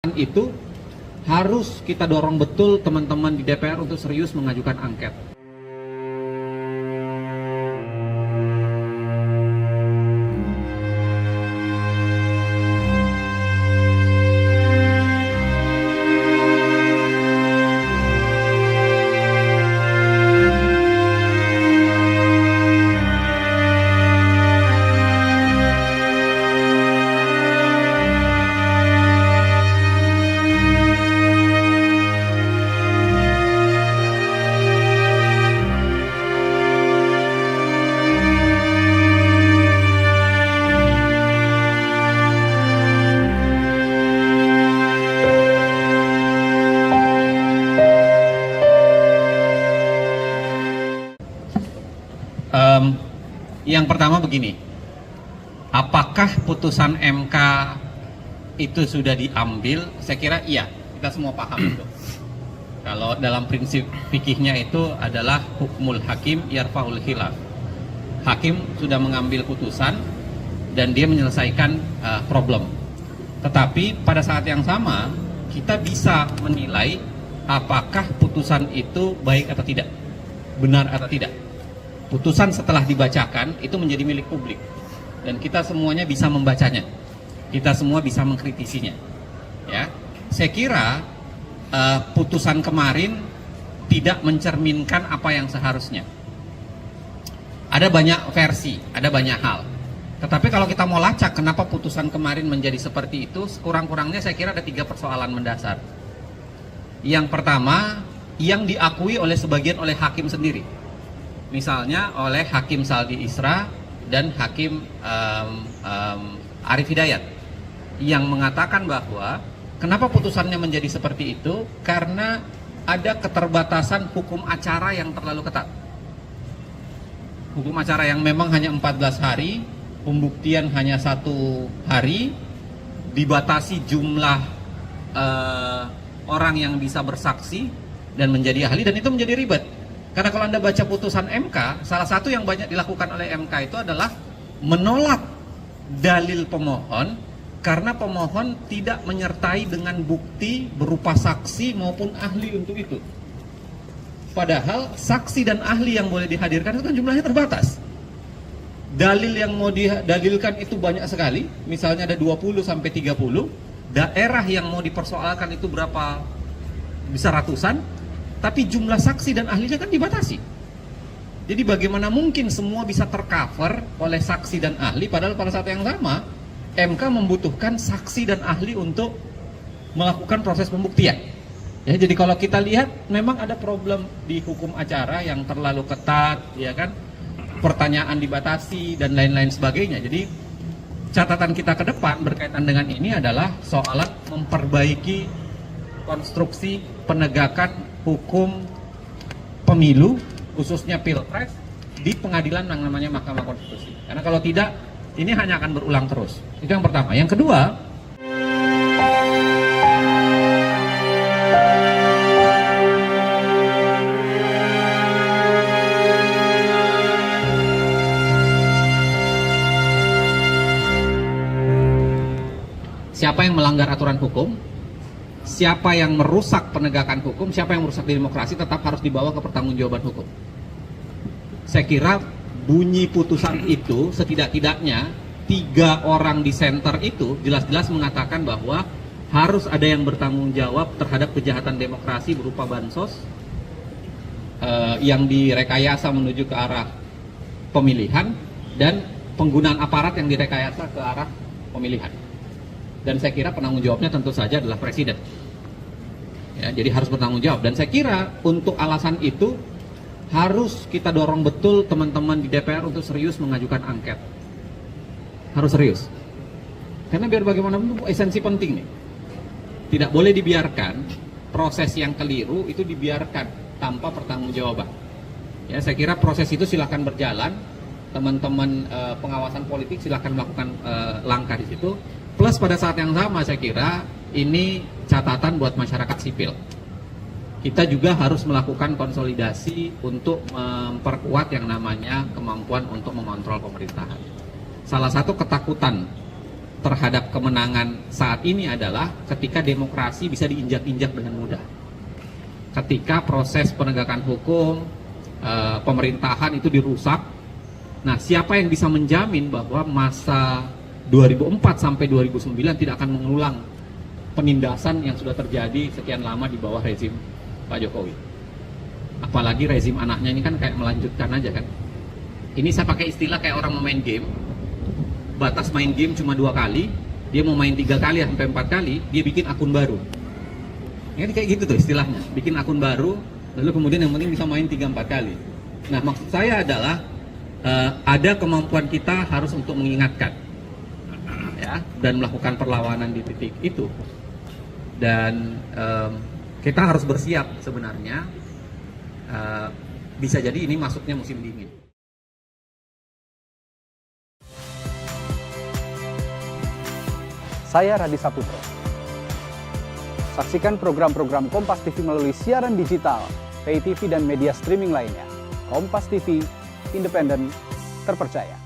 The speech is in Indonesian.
Itu harus kita dorong betul teman-teman di DPR untuk serius mengajukan angket. Yang pertama begini, apakah putusan MK itu sudah diambil? Saya kira iya, kita semua paham itu. Kalau dalam prinsip fikihnya itu adalah hukmul hakim yarfa'ul khilaf. Hakim sudah mengambil putusan dan dia menyelesaikan problem. Tetapi pada saat yang sama kita bisa menilai apakah putusan itu baik atau tidak, benar atau tidak. Putusan setelah dibacakan itu menjadi milik publik dan kita semuanya bisa membacanya, kita semua bisa mengkritisinya. Ya, saya kira putusan kemarin tidak mencerminkan apa yang seharusnya. Ada banyak versi, ada banyak hal. Tetapi kalau kita mau lacak kenapa putusan kemarin menjadi seperti itu, sekurang-kurangnya saya kira ada 3 persoalan mendasar. Yang pertama, yang diakui oleh sebagian oleh hakim sendiri. Misalnya oleh Hakim Saldi Isra dan Hakim Arif Hidayat yang mengatakan bahwa kenapa putusannya menjadi seperti itu, karena ada keterbatasan hukum acara yang terlalu ketat. Hukum acara yang memang hanya 14 hari, pembuktian hanya 1 hari, dibatasi jumlah orang yang bisa bersaksi dan menjadi ahli, dan itu menjadi ribet. Karena kalau Anda baca putusan MK, salah satu yang banyak dilakukan oleh MK itu adalah menolak dalil pemohon karena pemohon tidak menyertai dengan bukti berupa saksi maupun ahli untuk itu. Padahal saksi dan ahli yang boleh dihadirkan itu kan jumlahnya terbatas. Dalil yang mau didalilkan itu banyak sekali, misalnya ada 20 sampai 30, daerah yang mau dipersoalkan itu berapa, bisa ratusan. Tapi jumlah saksi dan ahlinya kan dibatasi. Jadi bagaimana mungkin semua bisa tercover oleh saksi dan ahli, padahal pada saat yang sama MK membutuhkan saksi dan ahli untuk melakukan proses pembuktian. Ya, jadi kalau kita lihat memang ada problem di hukum acara yang terlalu ketat, ya kan? Pertanyaan dibatasi dan lain-lain sebagainya. Jadi catatan kita ke depan berkaitan dengan ini adalah soal memperbaiki konstruksi penegakan hukum pemilu, khususnya pilpres, di pengadilan yang namanya Mahkamah Konstitusi. Karena kalau tidak, ini hanya akan berulang terus. Itu yang pertama. Yang kedua, siapa yang melanggar aturan hukum, siapa yang merusak penegakan hukum, siapa yang merusak demokrasi tetap harus dibawa ke pertanggungjawaban hukum. Saya kira bunyi putusan itu setidak-tidaknya 3 orang di center itu jelas-jelas mengatakan bahwa harus ada yang bertanggung jawab terhadap kejahatan demokrasi berupa bansos yang direkayasa menuju ke arah pemilihan dan penggunaan aparat yang direkayasa ke arah pemilihan. Dan saya kira penanggung jawabnya tentu saja adalah presiden. Ya, jadi harus bertanggung jawab. Dan saya kira untuk alasan itu harus kita dorong betul teman-teman di DPR untuk serius mengajukan angket. Harus serius. Karena biar bagaimanapun esensi penting nih. Tidak boleh dibiarkan proses yang keliru itu dibiarkan tanpa pertanggungjawaban. Ya, saya kira proses itu silahkan berjalan. Teman-teman pengawasan politik silahkan melakukan langkah di situ. Plus pada saat yang sama saya kira ini catatan buat masyarakat sipil. Kita juga harus melakukan konsolidasi untuk memperkuat yang namanya kemampuan untuk mengontrol pemerintahan. Salah satu ketakutan terhadap kemenangan saat ini adalah ketika demokrasi bisa diinjak-injak dengan mudah. Ketika proses penegakan hukum, pemerintahan itu dirusak. Nah, siapa yang bisa menjamin bahwa masa 2004 sampai 2009 tidak akan mengulang penindasan yang sudah terjadi sekian lama di bawah rezim Pak Jokowi? Apalagi rezim anaknya ini kan kayak melanjutkan aja kan. Ini saya pakai istilah kayak orang mau main game, batas main game cuma 2 kali, dia mau main 3 kali sampai 4 kali, dia bikin akun baru. Ini kayak gitu tuh istilahnya, bikin akun baru, lalu kemudian yang penting bisa main 3-4 kali. Nah, maksud saya adalah ada kemampuan kita harus untuk mengingatkan, ya, dan melakukan perlawanan di titik itu. Dan kita harus bersiap sebenarnya. Bisa jadi ini masuknya musim dingin. Saya Radi Saputro. Saksikan program-program Kompas TV melalui siaran digital, pay TV dan media streaming lainnya. Kompas TV, independen, terpercaya.